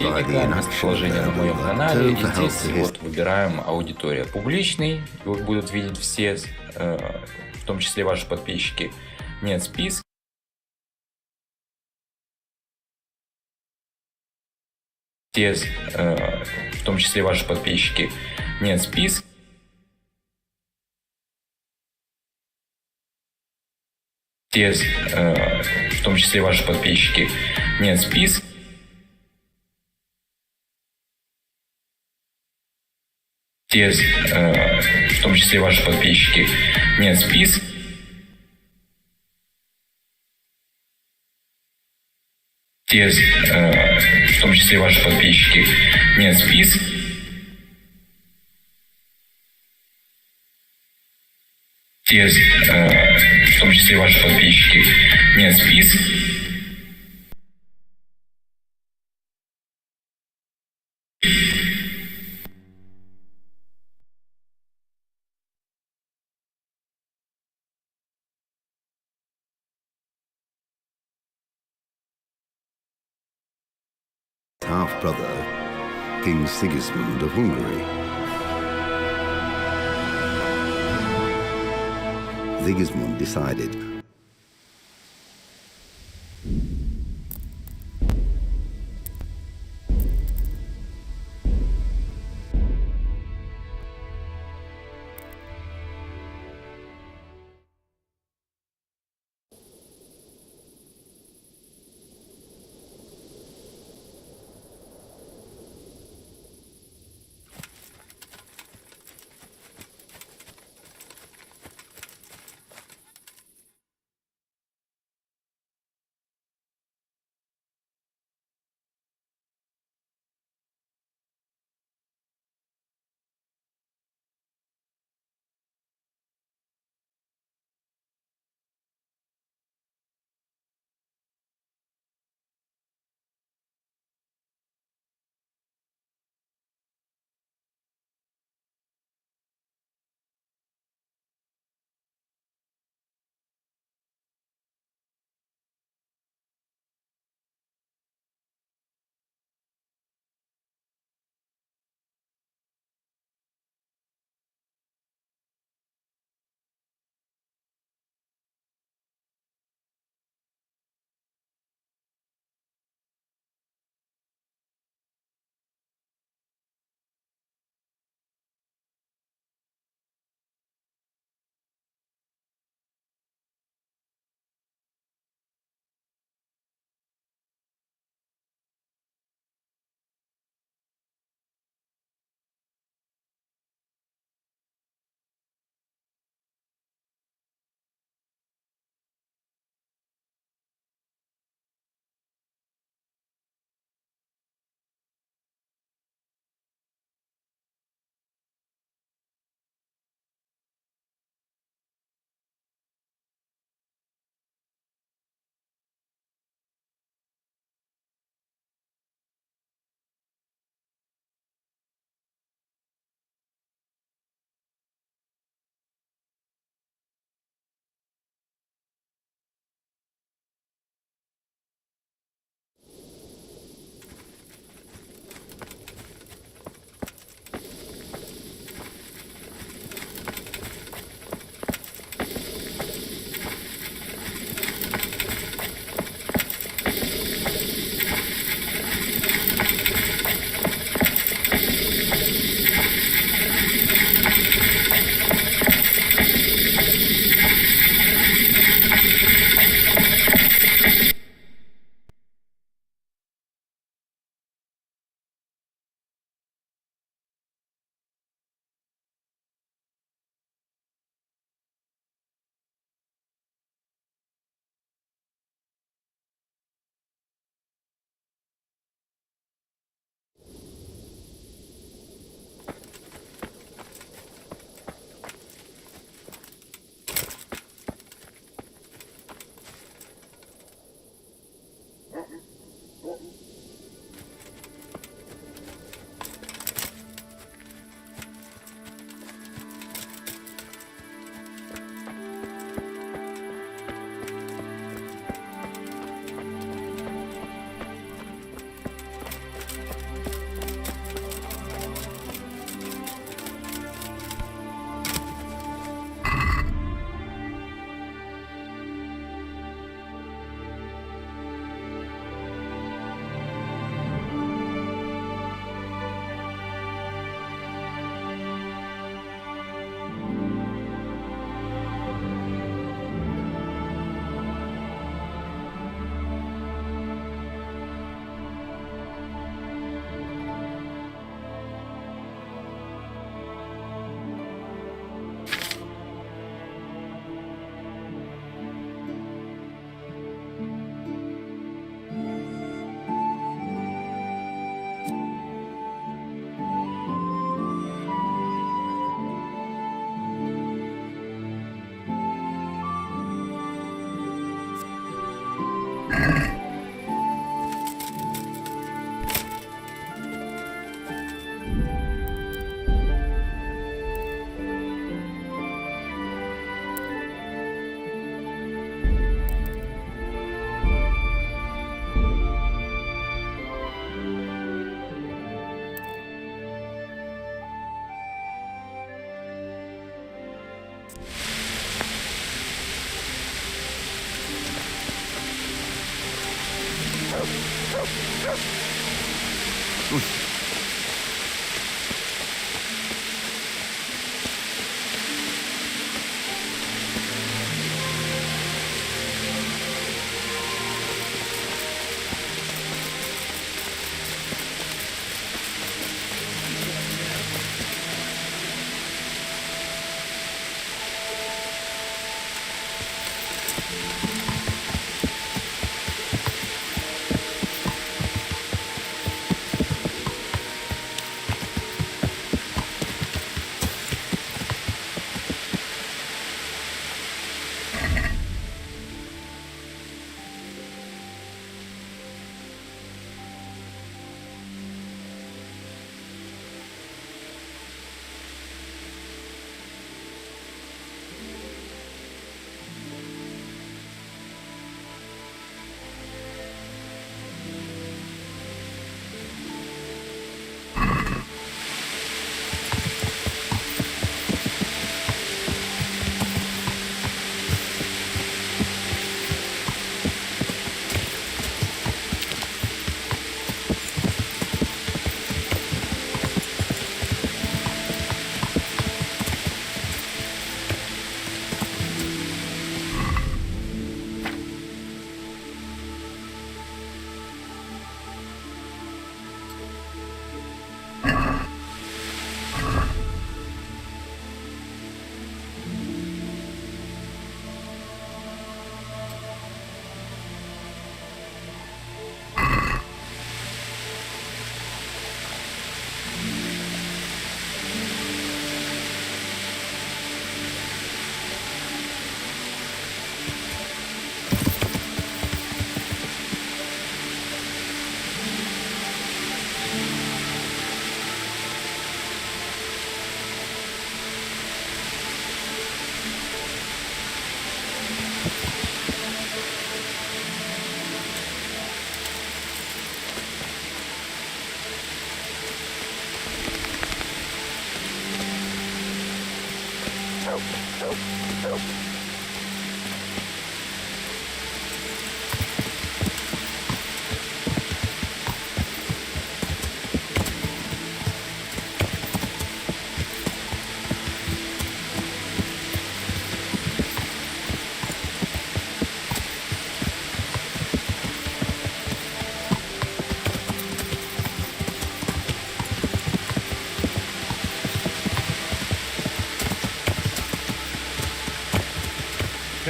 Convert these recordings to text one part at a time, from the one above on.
И играем местоположение на моем канале, и здесь вот выбираем аудитория. Публичный, его будут видеть все, в том числе ваши подписчики. Нет, списки. В том числе ваши подписчики. Нет, списки. В том числе ваши подписчики. Нет, списки. В том числе ваши подписчики. Нет, списки. В том числе ваши подписчики. Нет, списки. В том числе ваши подписчики. Нет, списки. Half-brother, King Sigismund of Hungary. Sigismund decided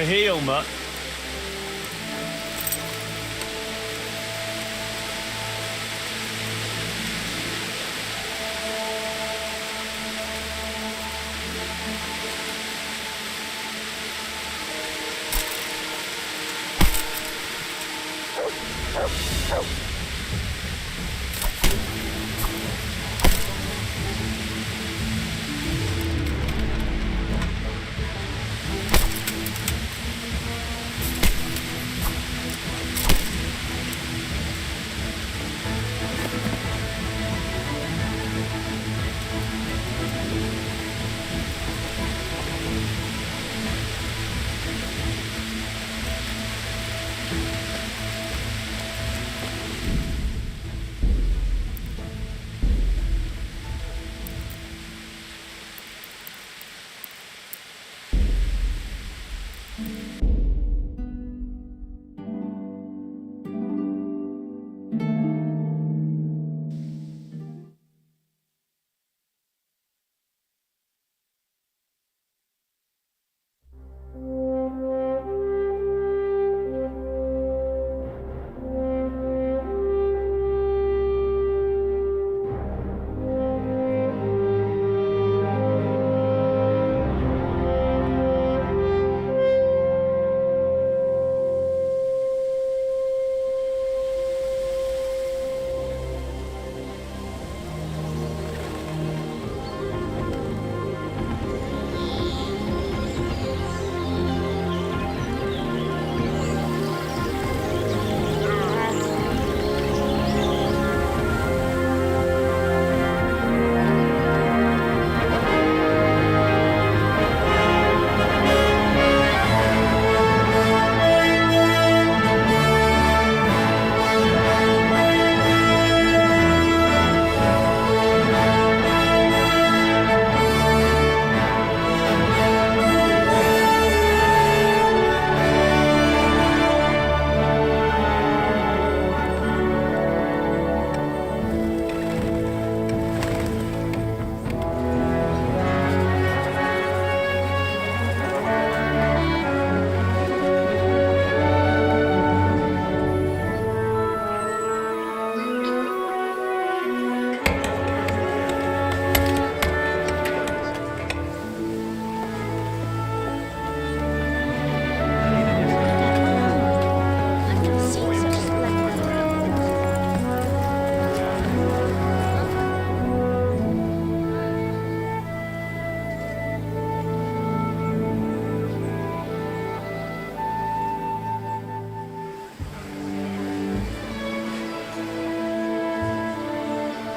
Kahilma.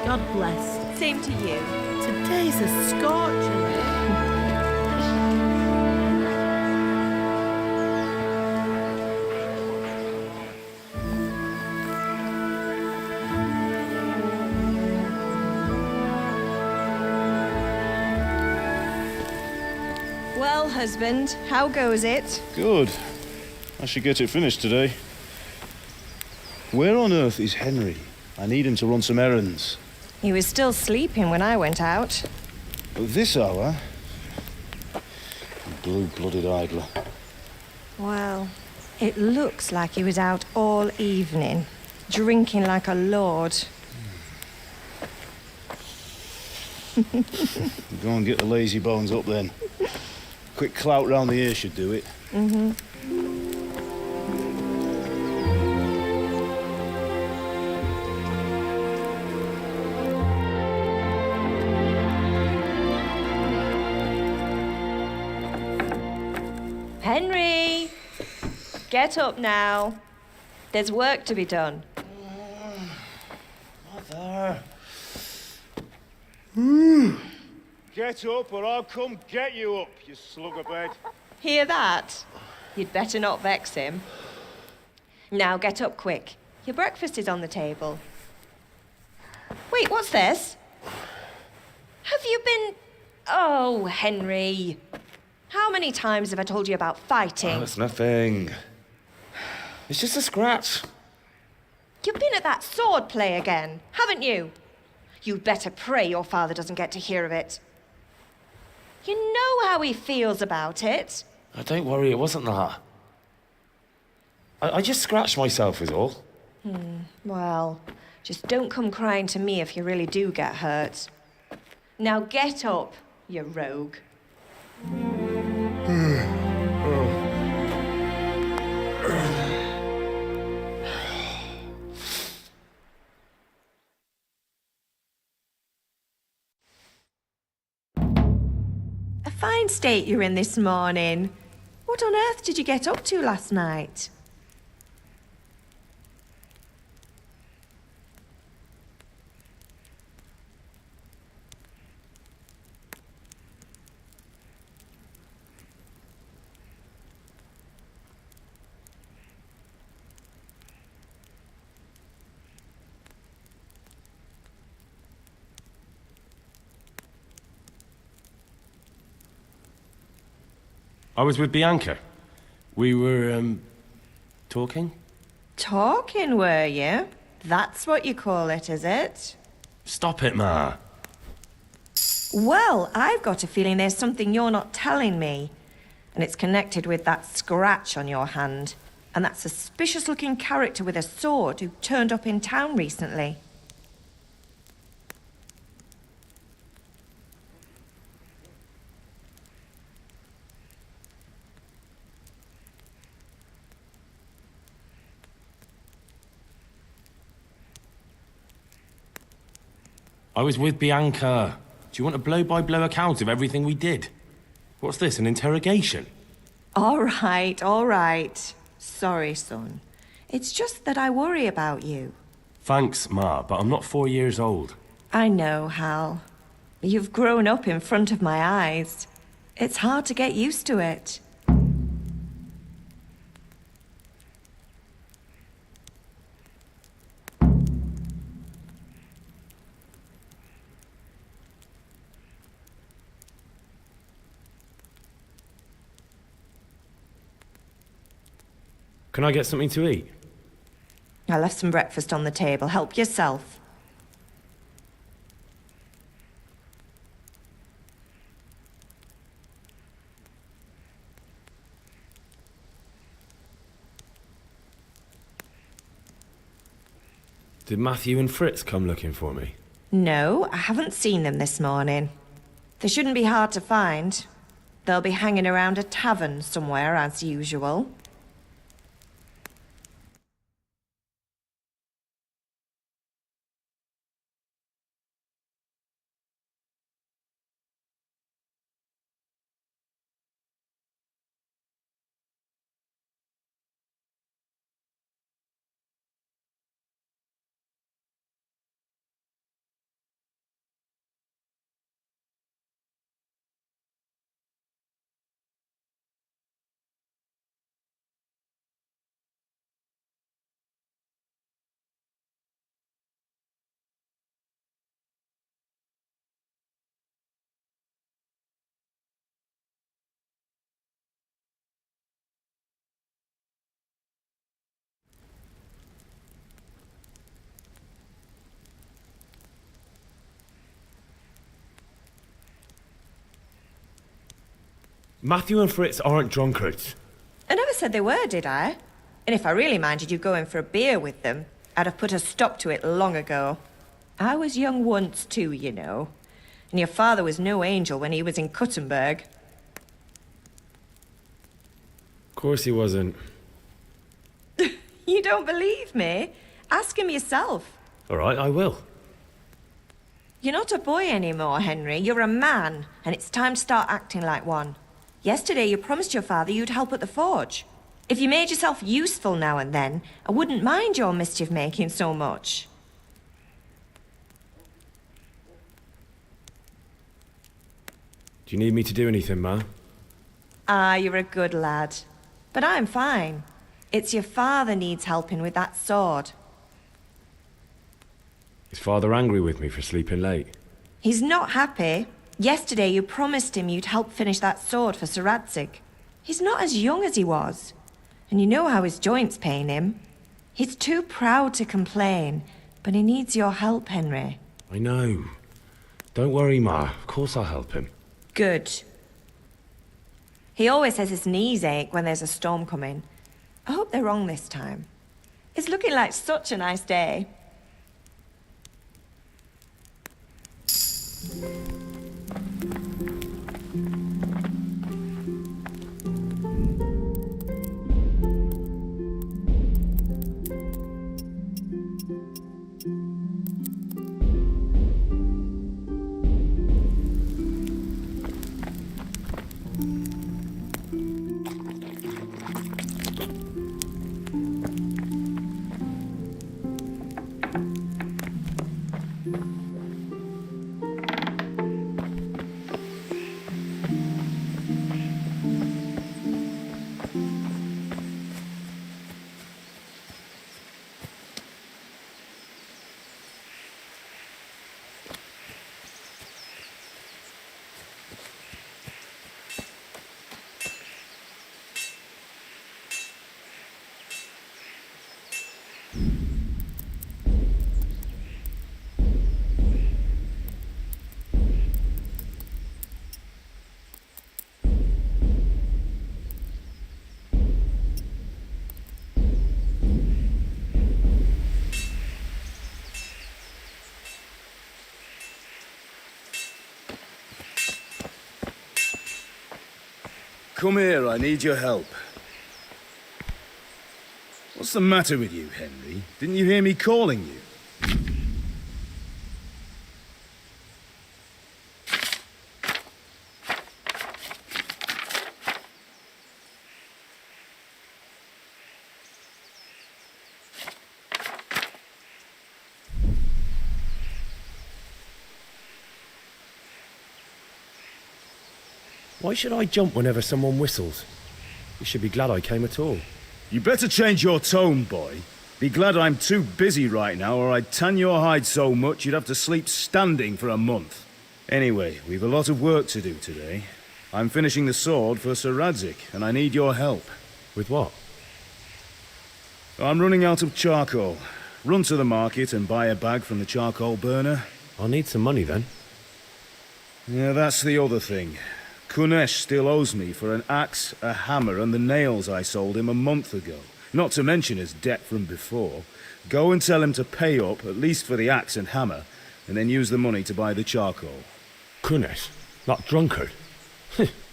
God bless. Same to you. Today's a scorcher. Well, husband, how goes it? Good. I should get it finished today. Where on earth is Henry? I need him to run some errands. He was still sleeping when I went out. At this hour? Blue-blooded idler. Well, it looks like he was out all evening, drinking like a lord. Go and get the lazy bones up then. Quick clout round the ear should do it. Henry! Get up now. There's work to be done. Mother. Get up or I'll come get you up, you slugabed. Hear that? You'd better not vex him. Now get up quick. Your breakfast is on the table. Wait, what's this? Have you been... Oh, Henry. How many times have I told you about fighting? Oh, it's nothing. It's just a scratch. You've been at that sword play again, haven't you? You'd better pray your father doesn't get to hear of it. You know how he feels about it. Oh, don't worry, it wasn't that. I just scratched myself is all. Well, just don't come crying to me if you really do get hurt. Now get up, you rogue. A fine state you're in this morning. What on earth did you get up to last night? I was with Bianca. We were, talking? Talking, were you? That's what you call it, is it? Stop it, Ma. Well, I've got a feeling there's something you're not telling me. And it's connected with that scratch on your hand. And that suspicious-looking character with a sword who turned up in town recently. I was with Bianca. Do you want a blow-by-blow account of everything we did? What's this, an interrogation? All right. Sorry, son. It's just that I worry about you. Thanks, Ma, but I'm not 4 years old. I know, Hal. You've grown up in front of my eyes. It's hard to get used to it. Can I get something to eat? I left some breakfast on the table. Help yourself. Did Matthew and Fritz come looking for me? No, I haven't seen them this morning. They shouldn't be hard to find. They'll be hanging around a tavern somewhere, as usual. Matthew and Fritz aren't drunkards. I never said they were, did I? And if I really minded you going for a beer with them, I'd have put a stop to it long ago. I was young once too, you know. And your father was no angel when he was in Kuttenberg. Of course he wasn't. You don't believe me? Ask him yourself. All right, I will. You're not a boy anymore, Henry. You're a man, and it's time to start acting like one. Yesterday you promised your father you'd help at the forge. If you made yourself useful now and then, I wouldn't mind your mischief-making so much. Do you need me to do anything, Ma? Ah, you're a good lad. But I'm fine. It's your father needs helping with that sword. Is Father angry with me for sleeping late? He's not happy. Yesterday you promised him you'd help finish that sword for Sir Radzig. He's not as young as he was. And you know how his joints pain him. He's too proud to complain, but he needs your help, Henry. I know. Don't worry, Ma. Of course I'll help him. Good. He always says his knees ache when there's a storm coming. I hope they're wrong this time. It's looking like such a nice day. Come here, I need your help. What's the matter with you, Henry? Didn't you hear me calling you? Why should I jump whenever someone whistles? You should be glad I came at all. You better change your tone, boy. Be glad I'm too busy right now, or I'd tan your hide so much you'd have to sleep standing for a month. Anyway, we've a lot of work to do today. I'm finishing the sword for Sir Radzig, and I need your help. With what? I'm running out of charcoal. Run to the market and buy a bag from the charcoal burner. I'll need some money then. Yeah, that's the other thing. Kunesh still owes me for an axe, a hammer, and the nails I sold him a month ago. Not to mention his debt from before. Go and tell him to pay up, at least for the axe and hammer, and then use the money to buy the charcoal. Kunesh? That drunkard?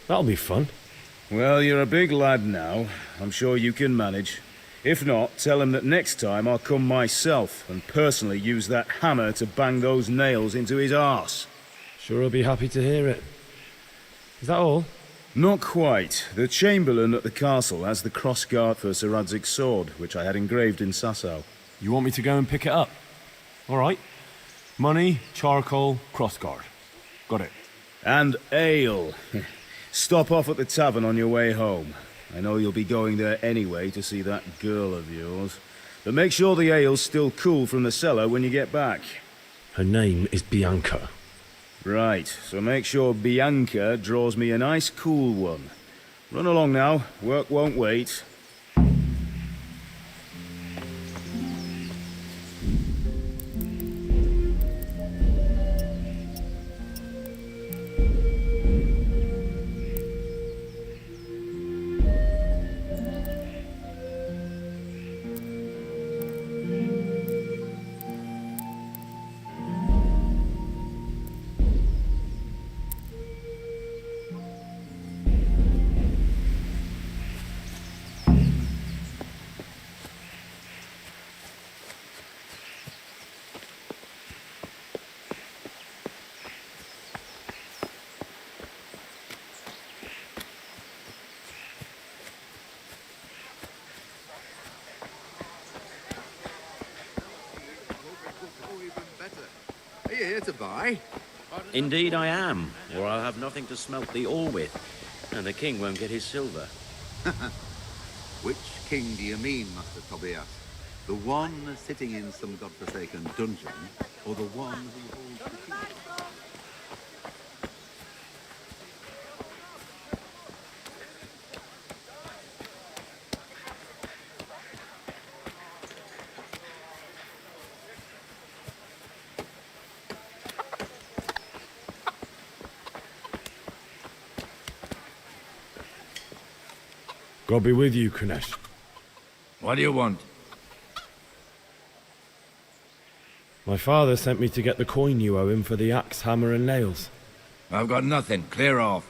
That'll be fun. Well, you're a big lad now. I'm sure you can manage. If not, tell him that next time I'll come myself and personally use that hammer to bang those nails into his arse. Sure, I'll be happy to hear it. Is that all? Not quite. The Chamberlain at the castle has the crossguard for Sir Radzig's sword, which I had engraved in Sasau. You want me to go and pick it up? All right. Money, charcoal, crossguard. Got it. And ale. Stop off at the tavern on your way home. I know you'll be going there anyway to see that girl of yours. But make sure the ale's still cool from the cellar when you get back. Her name is Bianca. Right, so make sure Bianca draws me a nice cool one. Run along now, work won't wait. here to buy? Indeed I am, or I'll have nothing to smelt the ore with, and the king won't get his silver. Which king do you mean, Master Tobias? The one sitting in some godforsaken dungeon, or the one who holds the key? God be with you, Kunesh. What do you want? My father sent me to get the coin you owe him for the axe, hammer, and nails. I've got nothing. Clear off.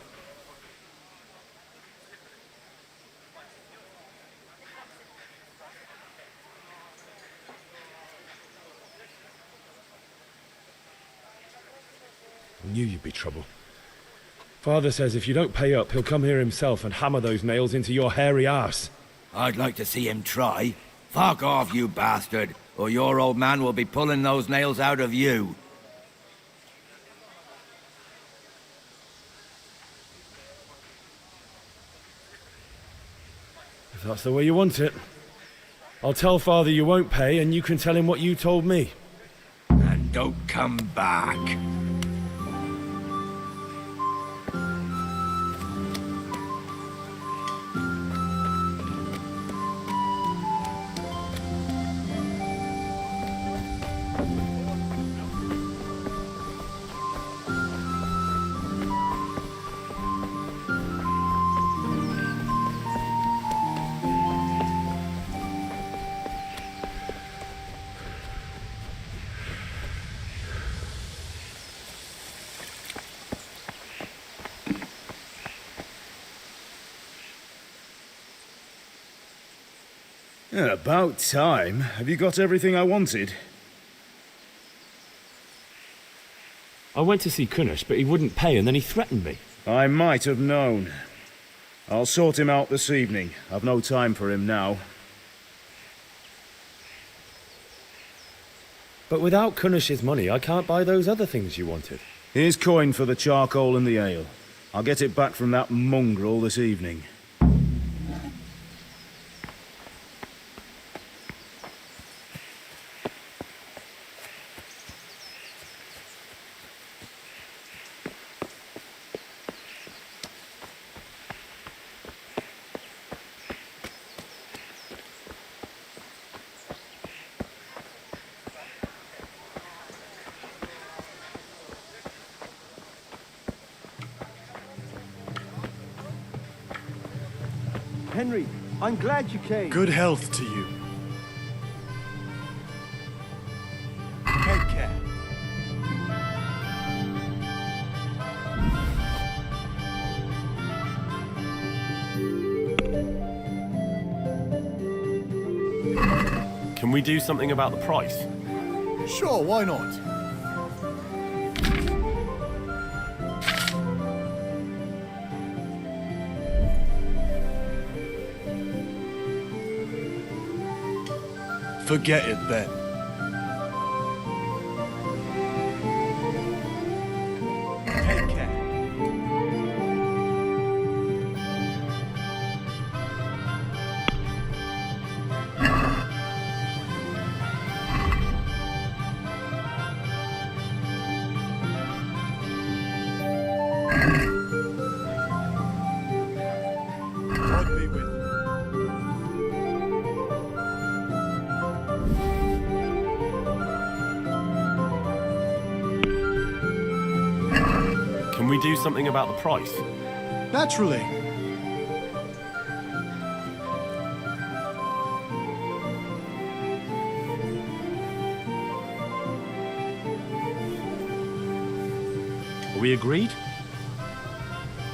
I knew you'd be trouble. Father says if you don't pay up, he'll come here himself and hammer those nails into your hairy arse. I'd like to see him try. Fuck off, you bastard, or your old man will be pulling those nails out of you. If that's the way you want it, I'll tell Father you won't pay, and you can tell him what you told me. And don't come back. Yeah, about time. Have you got everything I wanted? I went to see Kunesh, but he wouldn't pay, and then he threatened me. I might have known. I'll sort him out this evening. I've no time for him now. But without Kunesh's money, I can't buy those other things you wanted. Here's coin for the charcoal and the ale. I'll get it back from that mongrel this evening. Henry, I'm glad you came. Good health to you. Take care. Can we do something about the price? Sure, why not? Forget it then. Take care. God be with you. Can we do something about the price? Naturally. Are we agreed?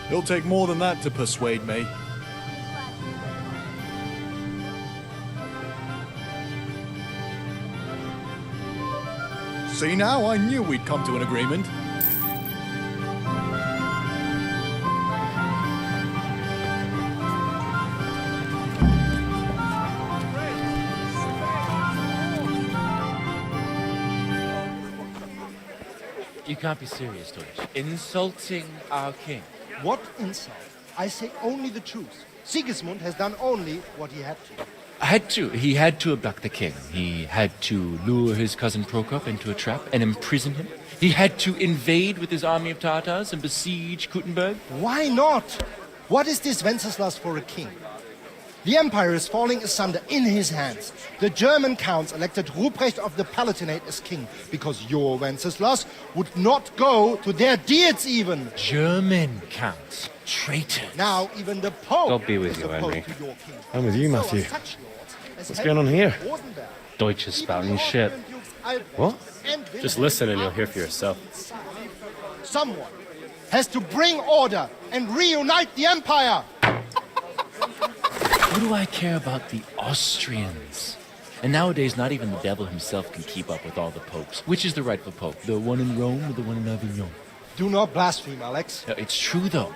It'll take more than that to persuade me. See now, I knew we'd come to an agreement. You can't be serious, Deutsch. Insulting our king. What insult? I say only the truth. Sigismund has done only what he had to. He had to abduct the king. He had to lure his cousin Prokop into a trap and imprison him. He had to invade with his army of Tatars and besiege Kuttenberg. Why not? What is this Wenceslas for a king? The empire is falling asunder in his hands. The German counts elected Ruprecht of the Palatinate as king because your Wenceslas would not go to their deeds even. German counts. Traitors. Now even the Pope God be with is you, opposed Henry. to your king. I'm with you, Matthew. So are such lords as What's going on here? Rosenberg, Deutsch is spouting shit. What? Just listen and you'll hear for yourself. Someone has to bring order and reunite the empire. What do I care about the Austrians? And nowadays, not even the devil himself can keep up with all the popes. Which is the rightful pope? The one in Rome or the one in Avignon? Do not blaspheme, Alex. No, it's true, though.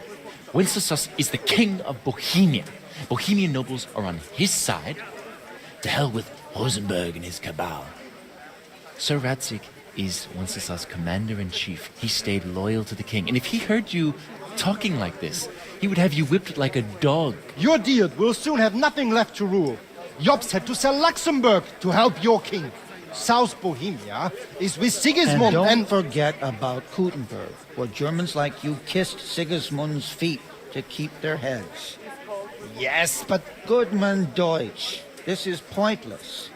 Wenceslas is the king of Bohemia. Bohemian nobles are on his side. To hell with Rosenberg and his cabal. Sir Radzik is Wenceslas' commander-in-chief. He stayed loyal to the king. And if he heard you talking like this, he would have you whipped like a dog. Your Diet will soon have nothing left to rule. Jobst had to sell Luxembourg to help your king. South Bohemia is with Sigismund and don't forget about Kuttenberg, where Germans like you kissed Sigismund's feet to keep their heads. Yes, but... Goodman Deutsch, this is pointless.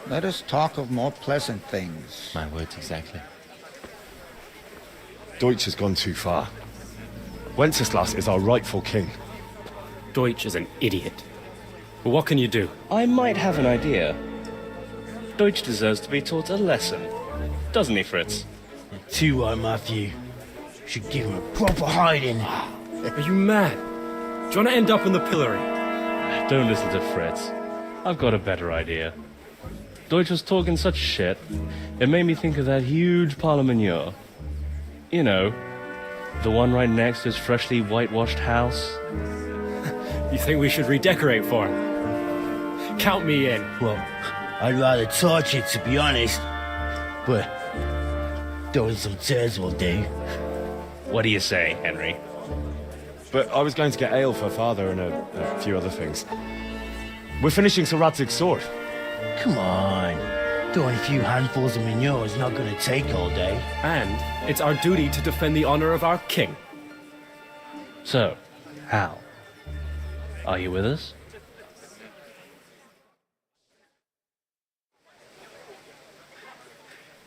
Let us talk of more pleasant things. My words exactly. Deutsch has gone too far. Wenceslas is our rightful king. Deutsch is an idiot. But what can you do? I might have an idea. Deutsch deserves to be taught a lesson. Doesn't he, Fritz? Too right, Matthew. Should give him a proper hiding. Are you mad? Do you want to end up on the pillory? Don't listen to Fritz. I've got a better idea. Deutsch was talking such shit, it made me think of that huge parliament. You know, the one right next to his freshly whitewashed house. You think we should redecorate for him? Count me in. Well, I'd rather torch it, to be honest. But throwing some tears will do. What do you say, Henry? But I was going to get ale for Father and a few other things. We're finishing Sir Radzig's sword. Come on. Throwing a few handfuls of manure is not going to take all day. And it's our duty to defend the honor of our king. So, Hal, are you with us?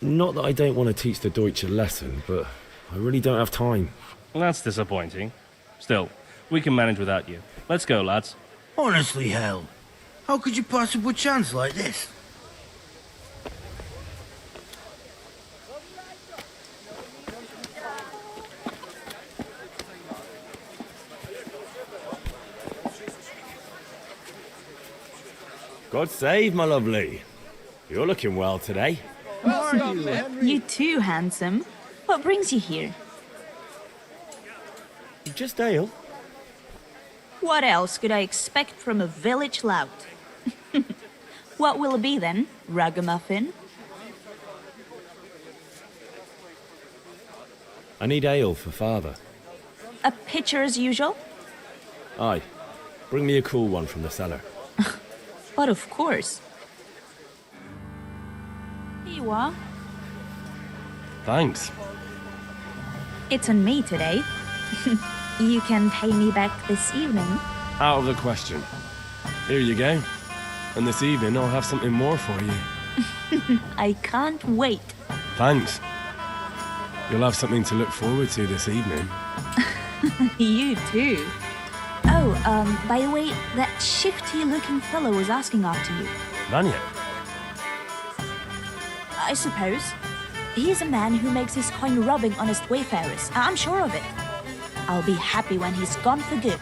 Not that I don't want to teach the Deutsch a lesson, but I really don't have time. Well, that's disappointing. Still, we can manage without you. Let's go, lads. Honestly, Hal, how could you possibly chance like this? God save, my lovely. You're looking well today. How are you, Henry? You too, handsome. What brings you here? Just ale. What else could I expect from a village lout? What will it be then, ragamuffin? I need ale for Father. A pitcher as usual? Aye. Bring me a cool one from the cellar. But of course. Here you are. Thanks. It's on me today. You can pay me back this evening. Out of the question. Here you go. And this evening I'll have something more for you. I can't wait. Thanks. You'll have something to look forward to this evening. You too. Oh, by the way, that shifty-looking fellow was asking after you. Vanya? I suppose. He's a man who makes his coin robbing honest wayfarers. I'm sure of it. I'll be happy when he's gone for good.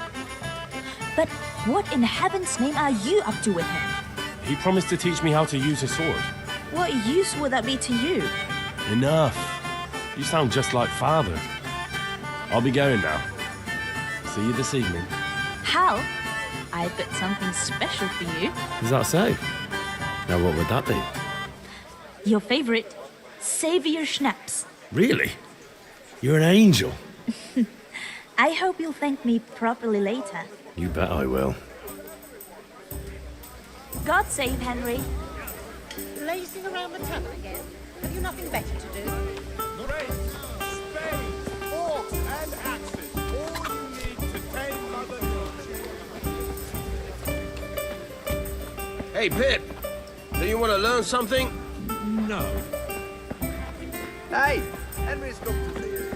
But what in heaven's name are you up to with him? He promised to teach me how to use a sword. What use would that be to you? Enough. You sound just like Father. I'll be going now. See you this evening. Hal, I've got something special for you. Is that so? Now what would that be? Your favorite, Savior Schnapps. Really? You're an angel. I hope you'll thank me properly later. You bet I will. God save Henry. Lazing around the tavern again. Have you nothing better to do? Spades, forks, and axes. All you need to tame Mother Nature. Hey, Pip. Do you want to learn something? No. Hey, Henry's come to see you.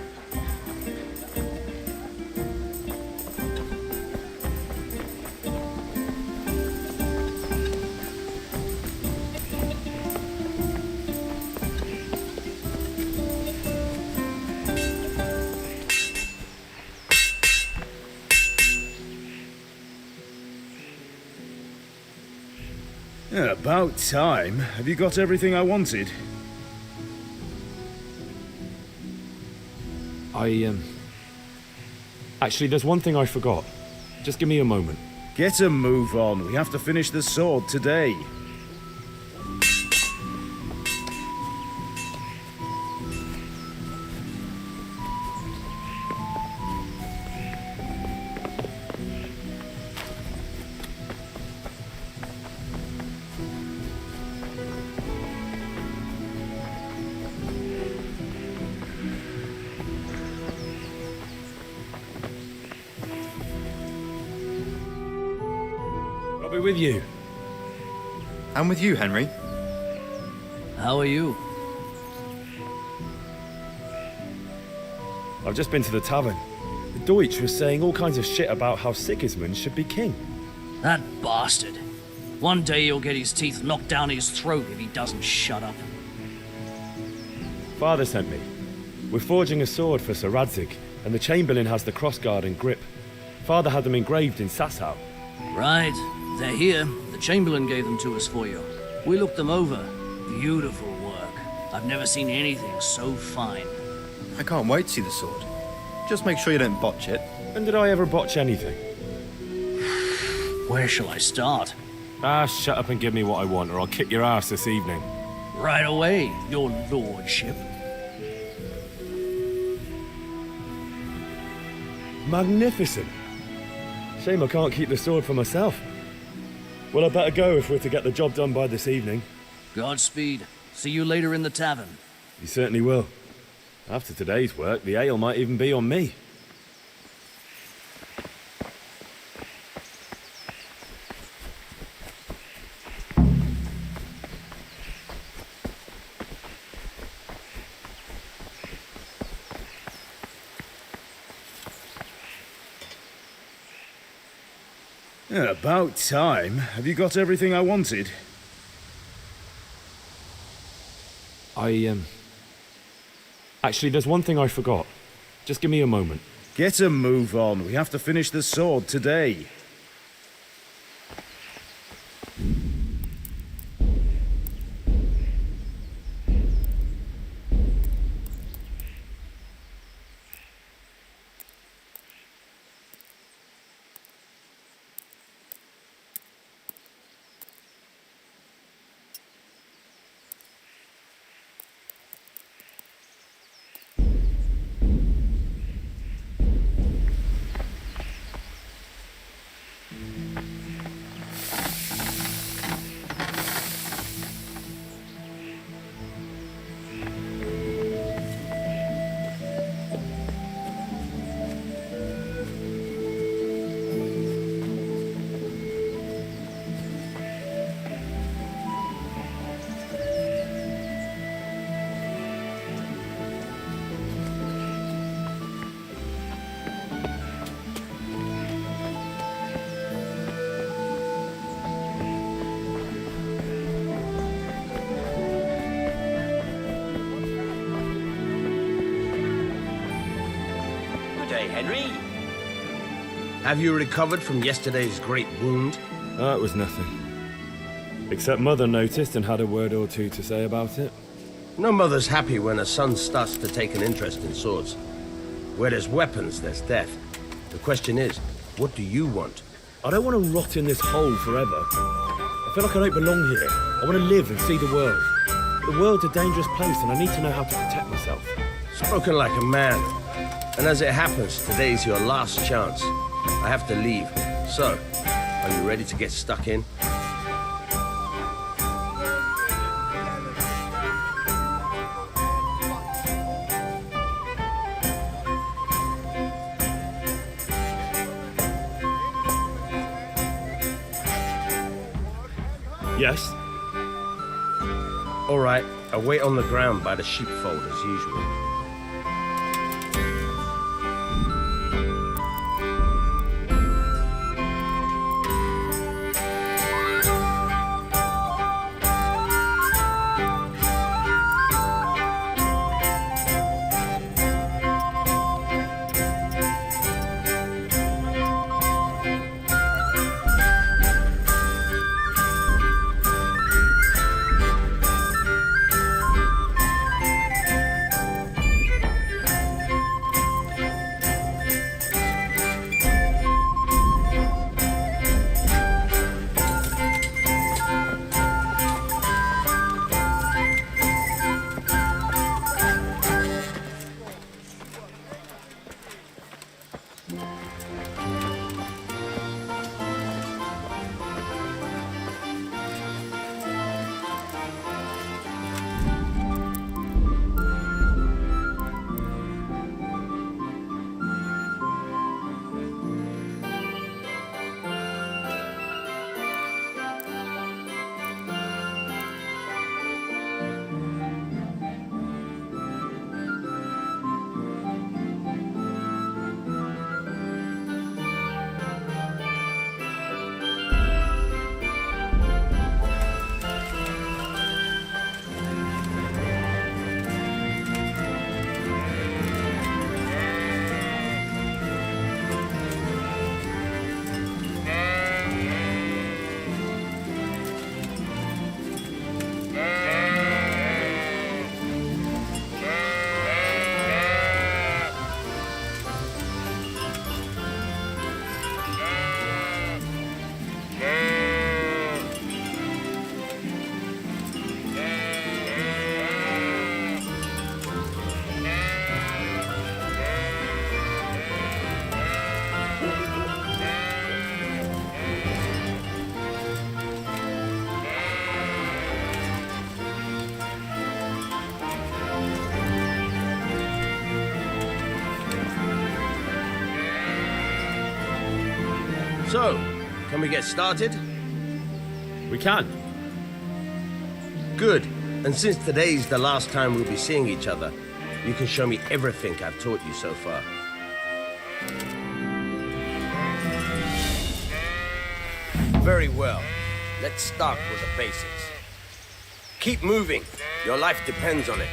Yeah, about time. Have you got everything I wanted? Actually, there's one thing I forgot. Just give me a moment. Get a move on. We have to finish the sword today. I'll be with you. I'm with you, Henry. How are you? I've just been to the tavern. The Deutsch was saying all kinds of shit about how Sigismund should be king. That bastard. One day he'll get his teeth knocked down his throat if he doesn't shut up. Father sent me. We're forging a sword for Sir Radzig, and the Chamberlain has the crossguard and grip. Father had them engraved in Sasau. Right. They're here. The Chamberlain gave them to us for you. We looked them over. Beautiful work. I've never seen anything so fine. I can't wait to see the sword. Just make sure you don't botch it. When did I ever botch anything? Where shall I start? Ah, shut up and give me what I want, or I'll kick your ass this evening. Right away, your lordship. Magnificent. Shame I can't keep the sword for myself. Well, I better go if we're to get the job done by this evening. Godspeed. See you later in the tavern. You certainly will. After today's work, the ale might even be on me. Yeah, about time. Have you got everything I wanted? Actually, there's one thing I forgot. Just give me a moment. Get a move on. We have to finish the sword today. Henry? Have you recovered from yesterday's great wound? That was nothing. Except Mother noticed and had a word or two to say about it. No mother's happy when a son starts to take an interest in swords. Where there's weapons, there's death. The question is, what do you want? I don't want to rot in this hole forever. I feel like I don't belong here. I want to live and see the world. The world's a dangerous place and I need to know how to protect myself. Spoken like a man. And as it happens, today's your last chance. I have to leave. So, are you ready to get stuck in? Yes? All right, I'll wait on the ground by the sheepfold as usual. So, can we get started? We can. Good. And since today's the last time we'll be seeing each other, you can show me everything I've taught you so far. Very well. Let's start with the basics. Keep moving. Your life depends on it.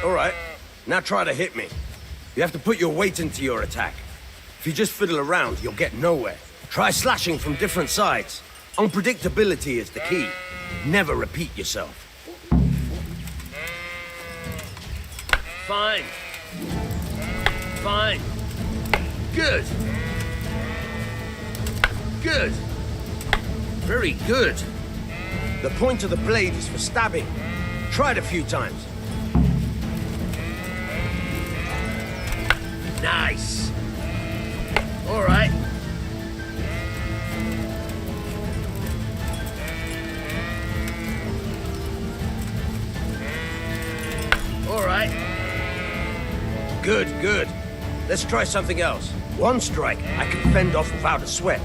All right. Now try to hit me. You have to put your weight into your attack. If you just fiddle around, you'll get nowhere. Try slashing from different sides. Unpredictability is the key. Never repeat yourself. Fine. Fine. Good. Good. Very good. The point of the blade is for stabbing. Try it a few times. Nice. All right. All right. Good, good. Let's try something else. One strike, I can fend off without a sweat.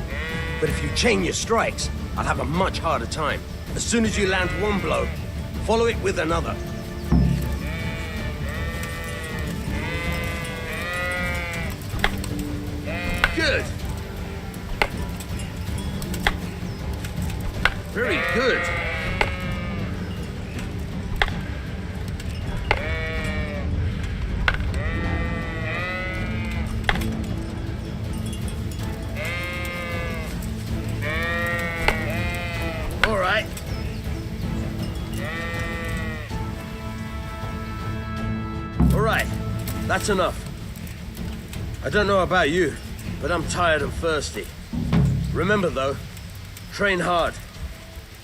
But if you chain your strikes, I'll have a much harder time. As soon as you land one blow, follow it with another. Good. Very good. All right. All right, that's enough. I don't know about you, but I'm tired and thirsty. Remember, though, train hard.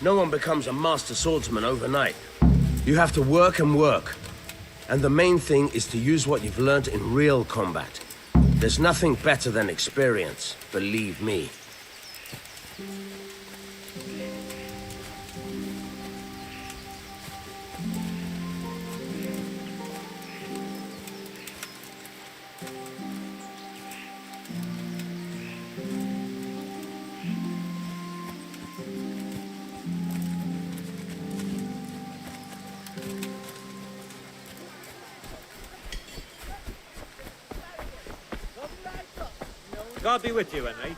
No one becomes a master swordsman overnight. You have to work and work. And the main thing is to use what you've learned in real combat. There's nothing better than experience, believe me. God be with you, Henry.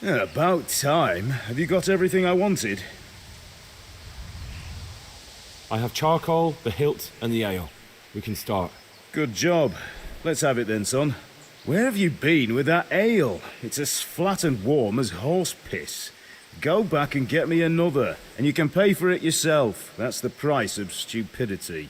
Yeah, about time. Have you got everything I wanted? I have charcoal, the hilt, and the ale. We can start. Good job. Let's have it then, son. Where have you been with that ale? It's as flat and warm as horse piss. Go back and get me another, and you can pay for it yourself. That's the price of stupidity.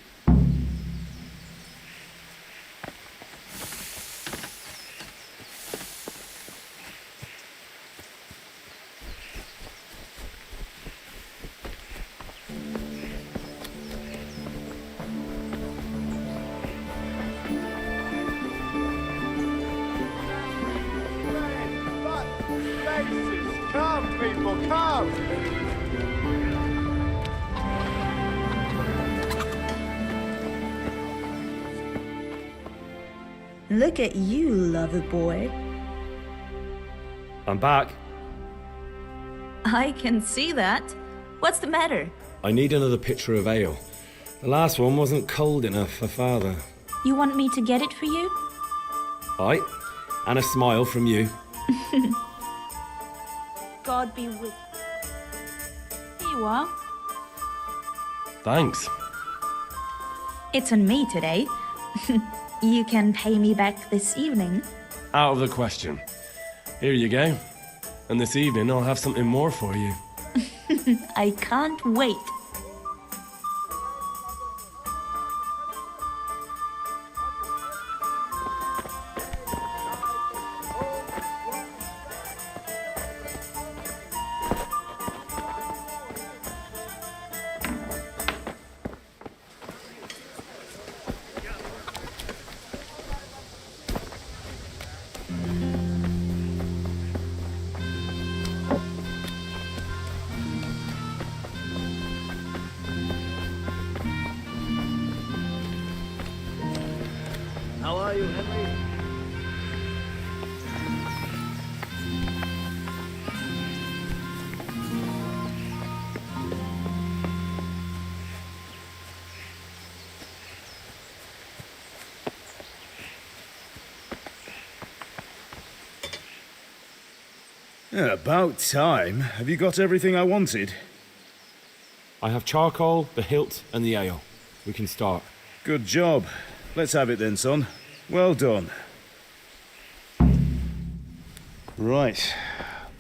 Come, people, come! Look at you, lover boy. I'm back. I can see that. What's the matter? I need another pitcher of ale. The last one wasn't cold enough for father. You want me to get it for you? Aye, and a smile from you. God be with you. Here you are. Thanks. It's on me today. You can pay me back this evening. Out of the question. Here you go. And this evening I'll have something more for you. I can't wait. How are you, Henry? Yeah, about time. Have you got everything I wanted? I have charcoal, the hilt, and the ale. We can start. Good job. Let's have it then, son. Well done. Right.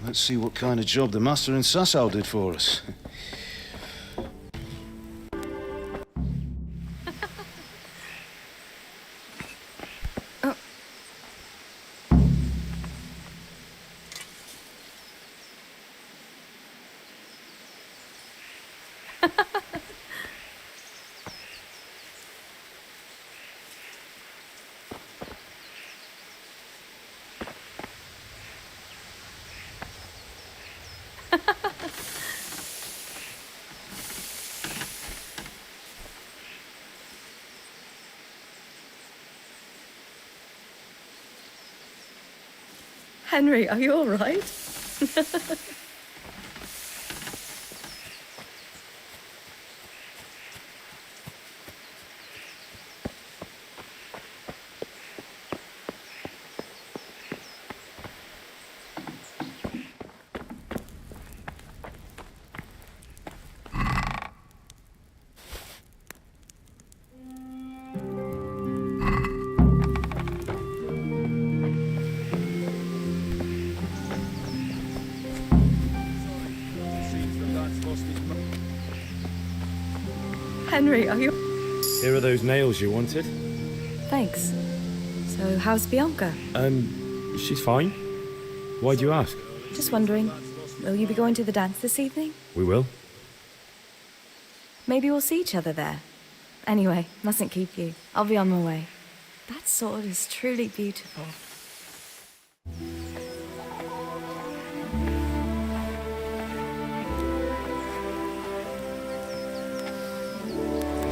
Let's see what kind of job the master in Sasau did for us. Henry, are you all right? Henry, are you... Here are those nails you wanted. Thanks. So, how's Bianca? She's fine. Why do you ask? Just wondering, will you be going to the dance this evening? We will. Maybe we'll see each other there. Anyway, mustn't keep you. I'll be on my way. That sword is truly beautiful.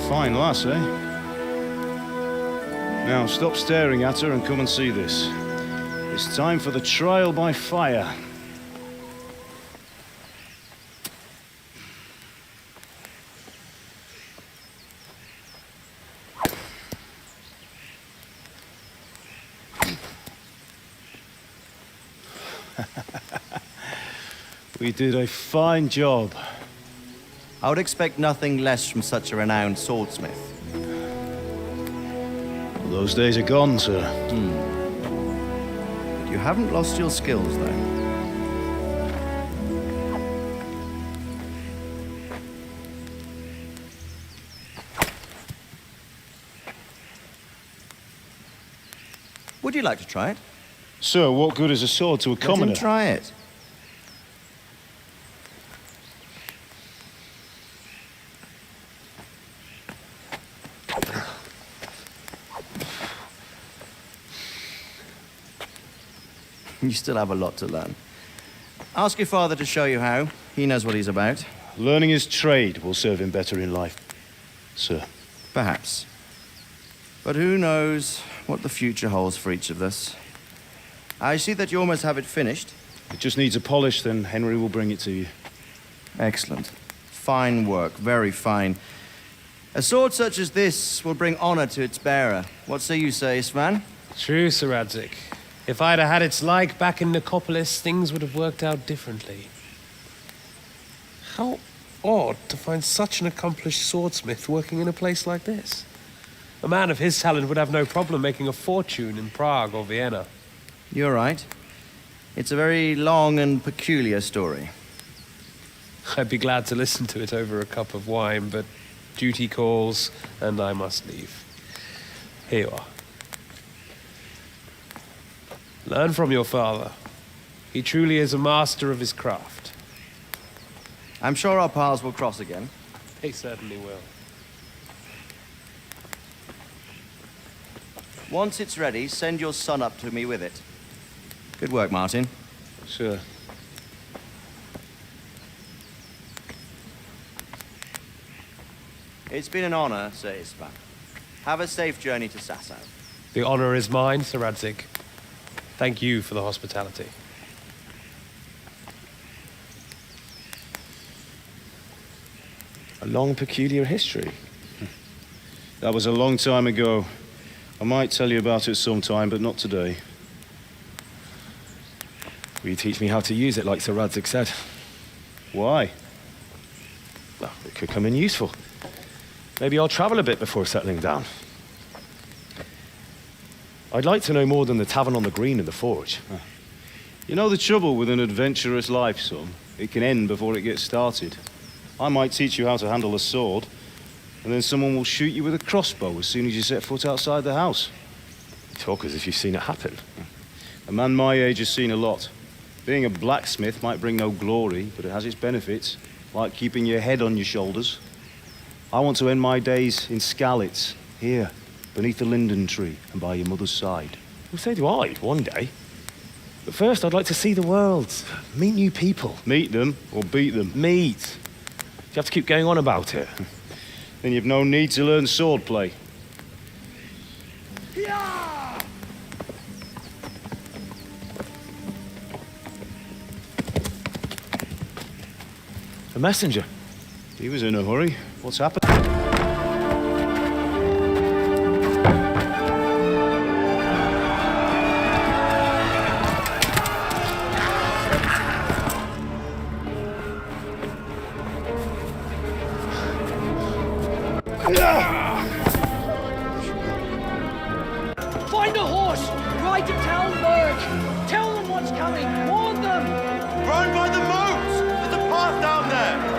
Fine lass, eh? Now, stop staring at her and come and see this. It's time for the trial by fire. We did a fine job. I would expect nothing less from such a renowned swordsmith. Those days are gone, sir. But you haven't lost your skills, though. Would you like to try it? Sir, what good is a sword to a commoner? Let him try it. You still have a lot to learn. Ask your father to show you how. He knows what he's about. Learning his trade will serve him better in life, sir. Perhaps. But who knows what the future holds for each of us. I see that you almost have it finished. It just needs a polish, then Henry will bring it to you. Excellent. Fine work, very fine. A sword such as this will bring honor to its bearer. What say you, Svan? True, Sir Radzik. If I'd have had its like back in Nicopolis, things would have worked out differently. How odd to find such an accomplished swordsmith working in a place like this. A man of his talent would have no problem making a fortune in Prague or Vienna. You're right. It's a very long and peculiar story. I'd be glad to listen to it over a cup of wine, but duty calls, and I must leave. Here you are. Learn from your father. He truly is a master of his craft. I'm sure our paths will cross again. They certainly will. Once it's ready, send your son up to me with it. Good work, Martin. Sure. It's been an honor, Sir Istvan. Have a safe journey to Sasau. The honor is mine, Sir Radzik. Thank you for the hospitality. A long, peculiar history. That was a long time ago. I might tell you about it sometime, but not today. Will you teach me how to use it, like Sir Radzik said? Why? Well, it could come in useful. Maybe I'll travel a bit before settling down. I'd like to know more than the tavern on the green and the forge. You know the trouble with an adventurous life, son? It can end before it gets started. I might teach you how to handle a sword, and then someone will shoot you with a crossbow as soon as you set foot outside the house. You talk as if you've seen it happen. A man my age has seen a lot. Being a blacksmith might bring no glory, but it has its benefits, like keeping your head on your shoulders. I want to end my days in Skalitz, here, beneath the linden tree and by your mother's side. Well, so do I, one day. But first, I'd like to see the world, meet new people. Meet them or beat them? Meet. Do you have to keep going on about it? Then you've no need to learn swordplay. A messenger. He was in a hurry. What's happened? Find a horse! Ride to Talmberg! Tell them what's coming! Warn them! Run by the moat! There's a path down there!